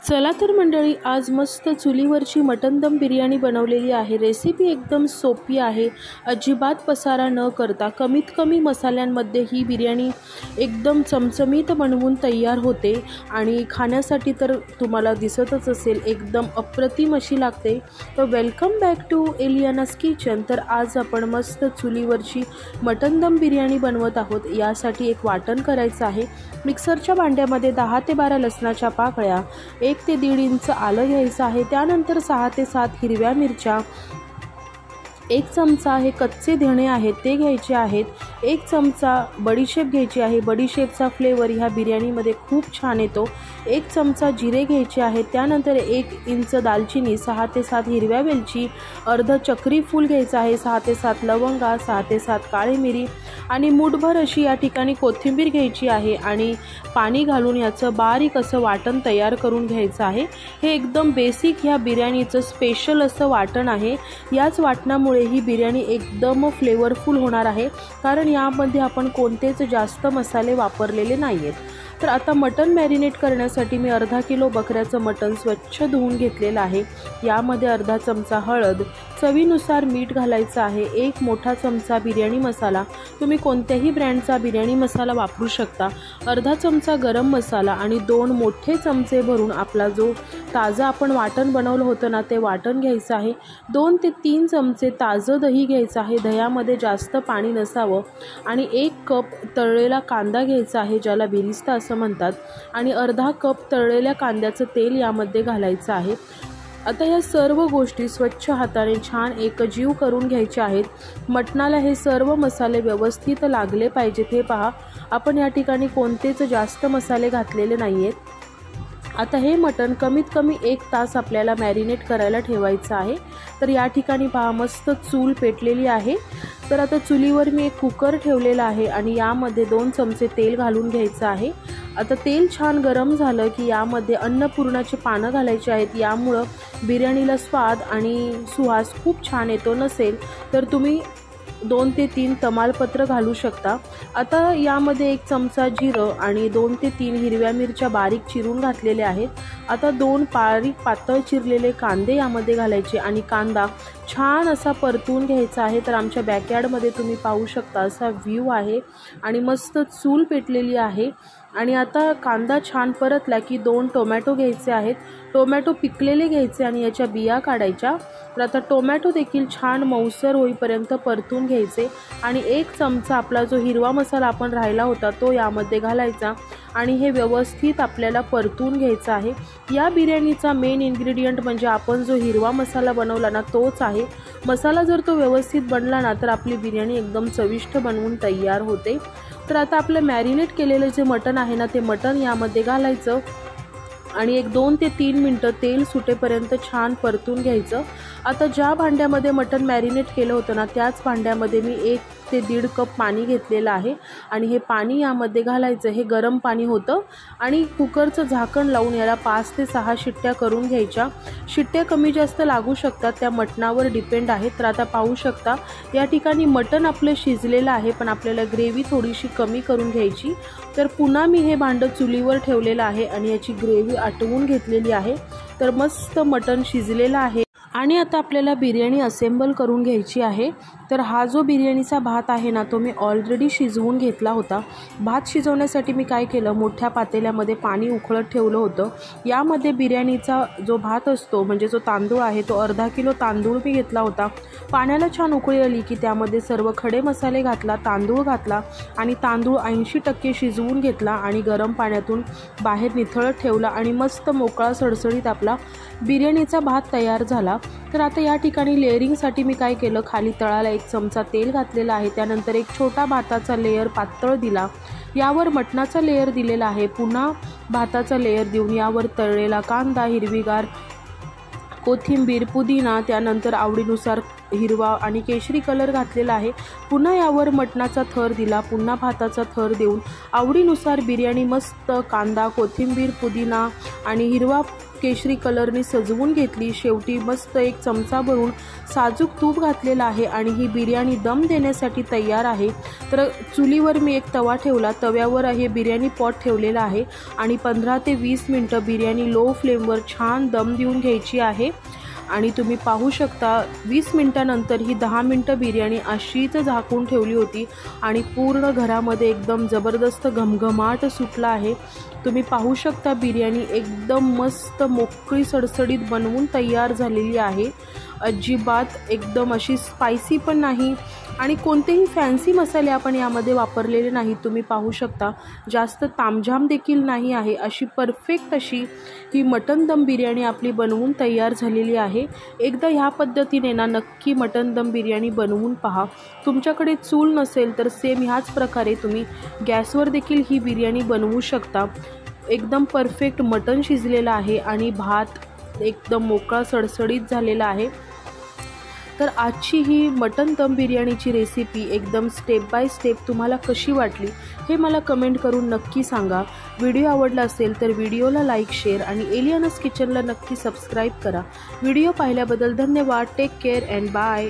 चला तर मंडळी, आज मस्त चुलीवरची मटन दम बिर्याणी बनवलेली आहे। रेसिपी एकदम सोपी आहे। अजिबात पसारा न करता कमीत कमी मसाल्यांमध्ये ही बिर्याणी एकदम चमचमीत बनवून तयार होते आणि खाण्यासाठी तर तुम्हाला दिसतच असेल एकदम अप्रतिम अशी लागते। तर वेलकम बॅक टू एलियानास किचन। तर आज आपण मस्त चुलीवरची मटन दम बिर्याणी बनवत आहोत। यासाठी एक वाटण करायचं आहे। मिक्सरच्या भांड्यामध्ये 10 ते 12 लसणाच्या पाकळ्या, 1 ते 1.5 इंच आलं घ्यायचं आहे। त्यानंतर 6 ते 7 हिरव्या मिरच्या, 1 चमचा हे कच्चे धणे आहेत ते घ्यायचे आहेत, 1 चमचा बडीशेप घ्यायची आहे। बडीशेपचा फ्लेवर ह्या बिर्याणीमध्ये खूप छान येतो। 1 चमचा जिरे घ्यायचे आहेत। त्यानंतर 1 इंच दालचिनी, 6 ते 7 हिरव्या वेलची, अर्ध चक्री फूल घ्यायचं आहे, 6 ते 7 लवंगा, 6 ते 7 काळी मिरी आणि मूठभर अशी या ठिकाणी कोथिंबीर घ्यायची आहे आणि पाणी घालून याचं बारीक असं वाटण तयार करून घ्यायचं आहे। हे एकदम बेसिक ह्या बिर्याणीचं स्पेशल असं वाटण आहे। याच वाटणामुळे ही बिर्याणी एकदम फ्लेवरफुल होणार आहे, कारण यामध्ये आपण कोणतेच जास्त मसाले वापरलेले नाहीयेत। तर आता मटन मॅरिनेट करण्यासाठी मी अर्धा किलो बकऱ्याचं मटन स्वच्छ धुवून घेतलेलं आहे। यामध्ये अर्धा चमचा हळद, चवीनुसार मीठ घालायचं आहे, 1 मोठा चमचा बिर्याणी मसाला, तुम्ही कोणत्याही ब्रँडचा बिर्याणी मसाला वापरू शकता, अर्धा चमचा गरम मसाला आणि 2 मोठे चमचे भरून आपला जो ताजा आपण वाटण बनवलं होतं ना ते वाटण घ्यायचं आहे। 2 ते 3 चमचे ताजं दही घ्यायचं आहे। दह्यामध्ये जास्त पाणी नसावं आणि 1 कप तळलेला कांदा घ्यायचा आहे, ज्याला बिरिस्ता असं म्हणतात, आणि अर्धा कप तळलेल्या कांद्याचं तेल यामध्ये घालायचं आहे। आता या सर्व गोष्टी स्वच्छ हाताने छान एकजीव करून घ्यायच्या आहेत। मटणाला हे सर्व मसाले व्यवस्थित लागले पाहिजेत। हे पहा, आपण या ठिकाणी कोणतेच जास्त मसाले घातलेले नाहीयेत। आता हे मटण कमीत कमी 1 तास आपल्याला मॅरिनेट करायला ठेवायचं आहे। तर या ठिकाणी पहा, मस्त चूल पेटलेली आहे। तर आता चुलीवर मी एक कुकर ठेवलेला आहे आणि यामध्ये 2 चमचे तेल घालून घ्यायचं आहे। आता तेल छान गरम झालं की यामध्ये अन्नपूर्णाची पानं घालायची आहेत। यामुळं बिर्याणीला स्वाद आणि सुवास खूप छान येतो। नसेल तर तुम्ही 2 ते 3 तमालपत्र घालू शकता। आता यामध्ये 1 चमचा जिरं आणि 2 ते 3 हिरव्या मिरच्या बारीक चिरून घातलेल्या आहेत। आता 2 बारीक पातळ चिरलेले कांदे यामध्ये घालायचे आणि कांदा छान असा परतून घ्यायचा आहे। तर आमच्या बॅकयार्डमध्ये तुम्ही पाहू शकता असा व्ह्यू आहे आणि मस्त चूल पेटलेली आहे। आणि आता कांदा छान परतला की 2 टोमॅटो घ्यायचे आहेत। टोमॅटो पिकलेले घ्यायचे आणि याच्या बिया काढायच्या। तर आता टोमॅटो देखील छान मऊसर होईपर्यंत परतून घ्यायचे आणि 1 चमचा आपला जो हिरवा मसाला आपण राहिला होता तो यामध्ये घालायचा आणि हे व्यवस्थित आपल्याला परतून घ्यायचं आहे। या बिर्याणीचा मेन इन्ग्रेडियंट म्हणजे आपण जो हिरवा मसाला बनवला ना तोच आहे। मसाला जर तो व्यवस्थित बनला ना तर आपली बिर्याणी एकदम चविष्ट बनवून तयार होते। तर आता आपलं मॅरिनेट केलेलं जे मटण आहे ना ते मटण यामध्ये घालायचं आणि 2 ते 3 मिनटं तेल सुटेपर्यंत छान परतून घ्यायचं। आता ज्या भांड्यामध्ये मटण मॅरिनेट केलं होतं ना त्याच भांड्यामध्ये मी 1 ते 1.5 कप पाणी घेतलेलं आहे आणि हे पाणी यामध्ये घालायचं। हे गरम पाणी होतं आणि कुकरचं झाकण लावून याला 5 ते 6 शिट्ट्या करून घ्यायच्या। शिट्ट्या कमी जास्त लागू शकतात, त्या मटणावर डिपेंड आहे। तर आता पाहू शकता या ठिकाणी मटण आपलं शिजलेलं आहे, पण आपल्याला ग्रेव्ही थोडीशी कमी करून घ्यायची। तर पुन्हा मी हे भांडं चुलीवर ठेवलेलं आहे आणि याची ग्रेव्ही आटवून घेतलेली आहे। तर मस्त मटण शिजलेलं आहे आणि आता आपल्याला बिर्याणी असेंबल करून घ्यायची आहे। तर हा जो बिर्याणीचा भात आहे ना तो मी ऑलरेडी शिजवून घेतला होता। भात शिजवण्यासाठी मी काय केलं, मोठ्या पातेल्यामध्ये पाणी उकळत ठेवलं होतं। यामध्ये बिर्याणीचा जो भात असतो म्हणजे जो तांदूळ आहे तो अर्धा किलो तांदूळ मी घेतला होता। पाण्याला छान उकळी आली की त्यामध्ये सर्व खडे मसाले घातला, तांदूळ घातला आणि तांदूळ 80% शिजवून घेतला आणि गरम पाण्यातून बाहेर निथळत ठेवला आणि मस्त मोकळा सडसडीत आपला बिर्याणीचा भात तयार झाला। तर आता या ठिकाणी लेअरिंगसाठी मी काय केलं, खाली तळाला 1 चमचा तेल घातलेला आहे। त्यानंतर एक छोटा भाताचा लेयर पातळ दिला, यावर मटणाचा लेयर दिलेला आहे, पुन्हा भाताचा लेयर देऊन यावर तळलेला कांदा, हिरवीगार कोथिंबीर, पुदिना, त्यानंतर आवडीनुसार हिरवा आणि केशरी कलर घातलेला आहे। पुन्हा यावर मटणाचा थर दिला, पुन्हा भाताचा थर देऊन आवडीनुसार बिर्याणी मस्त कांदा, कोथिंबीर, पुदिना आणि हिरवा केशरी कलरने सजवून घेतली। शेवटी मस्त एक चमचा भरून साजूक तूप घातलेलं आहे आणि ही बिर्याणी दम देण्यासाठी तयार आहे। तर चुलीवर मी एक तवा ठेवला, तव्यावर हे बिर्याणी पॉट ठेवलेला आहे आणि 15 ते 20 मिनिटं बिर्याणी लो फ्लेमवर छान दम देऊन घ्यायची आहे। आणि तुम्ही पाहू शकता 20 मिनिटांनंतर ही 10 मिनिटं बिर्याणी अशीच झाकून ठेवली होती आणि पूर्ण घरामध्ये एकदम जबरदस्त घमघमाट सुटला आहे। तुम्ही पाहू शकता बिर्याणी एकदम मस्त मोकळी सडसडीत बनवून तयार झालेली आहे। अजिबात एकदम अशी स्पायसी पण नाही आणि कोणतेही फॅन्सी मसाले आपण यामध्ये वापरलेले नाही। तुम्ही पाहू शकता जास्त तामझाम देखील नाही आहे। अशी परफेक्ट अशी ही मटन दम बिर्याणी आपली बनवून तयार झालेली आहे। एकदा ह्या पद्धतीने ना नक्की मटन दम बिर्याणी बनवून पहा। तुमच्याकडे चूल नसेल तर सेम ह्याच प्रकारे तुम्ही गॅसवर देखील ही बिर्याणी बनवू शकता। एकदम परफेक्ट मटन शिजलेलं आहे आणि भात एकदम मोकळा सडसडीत झालेला आहे। तर आजची ही मटन दम बिर्याणीची रेसिपी एकदम स्टेप बाय स्टेप तुम्हाला कशी वाटली हे मला कमेंट करून नक्की सांगा। व्हिडिओ आवडला असेल तर व्हिडिओला लाईक, शेअर आणि एलियानास किचनला नक्की सबस्क्राईब करा। व्हिडिओ पाहिल्याबद्दल धन्यवाद। Take care and bye.